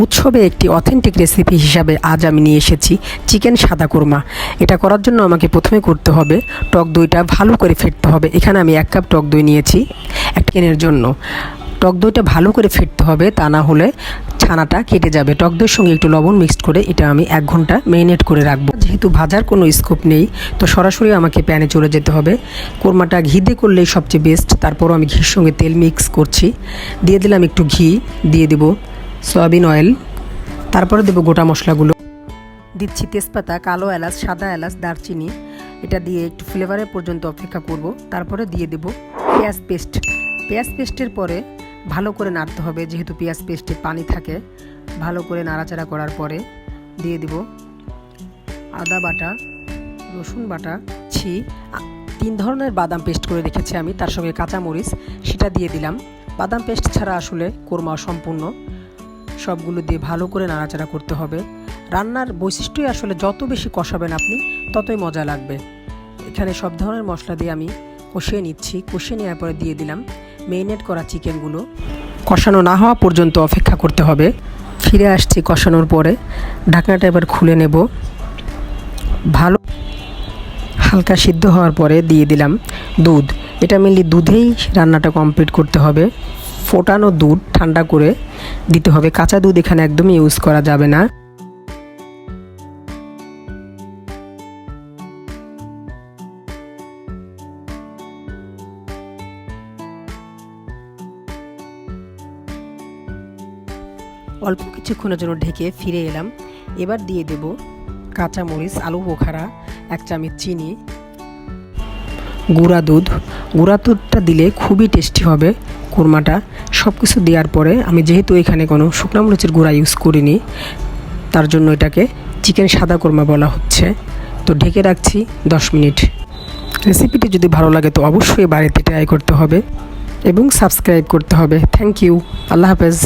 উৎসবে একটি authentic recipe হিসাবে আজ আমি নিয়ে এসেছি চিকেন সাদা কোরমা। এটা করার জন্য আমাকে প্রথমে করতে হবে টক দইটা ভালো করে ফেটতে হবে। এখানে আমি 1 কাপ টক দই নিয়েছি এক চিকেনের জন্য। টক দইটা ভালো করে ফেটতে হবে, তা না হলে ছানাটা কেটে যাবে। টক দইয়ের সঙ্গে একটু লবণ মিক্সড করে এটা আমি 1 ঘন্টা ম্যারিনেট করে রাখবো। যেহেতু ভাজার কোনো স্কোপ নেই, তো সরাসরি আমাকে প্যানে চলে যেতে হবে। কোরমাটা ঘি দিয়ে করলেই সবচেয়ে বেস্ট। তারপরও আমি ঘির সঙ্গে তেল মিক্স করছি। দিয়ে দিলাম একটু ঘি, দিয়ে দেবো সয়াবিন অয়েল, তারপরে দেবো গোটা মশলাগুলো। দিচ্ছি তেজপাতা, কালো এলাচ, সাদা এলাচ, দারচিনি। এটা দিয়ে একটু ফ্লেভারের পর্যন্ত অপেক্ষা করব। তারপরে দিয়ে দেব পেঁয়াজ পেস্ট। পেঁয়াজ পেস্টের পরে ভালো করে নাড়তে হবে, যেহেতু পেঁয়াজ পেস্টে পানি থাকে। ভালো করে নাড়াচাড়া করার পরে দিয়ে দেব আদা বাটা, রসুন বাটা, 3 ধরনের বাদাম পেস্ট করে রেখেছি আমি, তার সঙ্গে কাঁচামরিচ, সেটা দিয়ে দিলাম। বাদাম পেস্ট ছাড়া আসলে কোরমা সম্পূর্ণ। সবগুলো দিয়ে ভালো করে নাড়াচাড়া করতে হবে। রান্নার বৈশিষ্ট্যই আসলে যত বেশি কষাবেন আপনি, ততই মজা লাগবে। এখানে সব ধরনের মশলা দিয়ে আমি কষিয়ে নিচ্ছি। কষিয়ে নেওয়ার পরে দিয়ে দিলাম ম্যারিনেট করা চিকেনগুলো। কষানো না হওয়া পর্যন্ত অপেক্ষা করতে হবে। ফিরে আসছি কষানোর পরে। ঢাকনাটা এবার খুলে নেব। ভালো হালকা সিদ্ধ হওয়ার পরে দিয়ে দিলাম দুধ। এটা মেনলি দুধেই রান্নাটা কমপ্লিট করতে হবে। ফোটানো দুধ ঠান্ডা করে দিতে হবে। কাঁচা দুধ এখানে একদমই ইউজ করা যাবে না। অল্প কিছুক্ষণের জন্য ঢেকে ফিরে এলাম। এবার দিয়ে দেব কাঁচামরিচ, আলু বোখারা, 1 চামচ চিনি, গুঁড়া দুধ। গুঁড়া দুধটা দিলে খুবই টেস্টি হবে কোরমাটা। সব কিছু দেওয়ার পরে আমি যেহেতু এখানে কোনো শুকনো মরিচের গুঁড়া ইউজ করিনি, তার জন্য এটাকে চিকেন সাদা কোরমা বলা হচ্ছে। তো ঢেকে রাখছি 10 মিনিট। রেসিপিটি যদি ভালো লাগে তো অবশ্যই বাড়িতে ট্রাই করতে হবে এবং সাবস্ক্রাইব করতে হবে। Thank you. আল্লাহ হাফেজ।